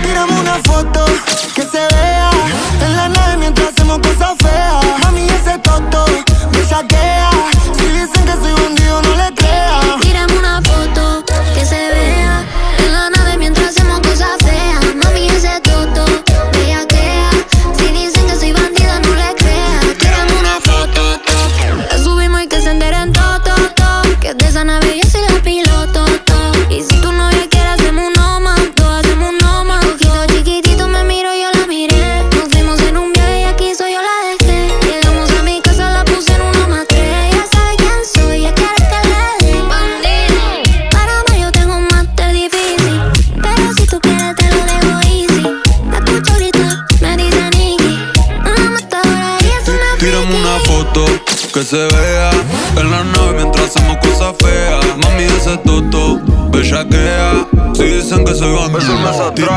Tiramos una foto que se vea en la nave mientras hacemos cosas feas. Mami, ese toto me saquea. Si dicen que soy bandido, no le creas. Tírame una foto que se vea en la nave mientras hacemos cosas feas. Mami, ese toto bellaquea. Si dicen que soy bandida, no le creas. Tírame una foto, la subimos y que se enteren todo, que de esa nave yo soy la piloto, y si tu novia quiere hacemos uno más, hacemos uno más. Ojito chiquitito me miro, yo la miré. Nos fuimos en un viaje y aquí soy yo la dejé. Llegamos a mi casa, la puse en 1 más 3. Ella sabe quién soy, ella quiere que le dé. Bandido. Para mí yo tengo un máster difícil, pero si tú quieres te lo dejo easy. La escucho ahorita, me dice Nicky, una matadora y es una friki. Tírame una foto que se vea en la nave mientras hacemos cosas feas. Mami, ese toto bellaquea. Si dicen que soy bandido,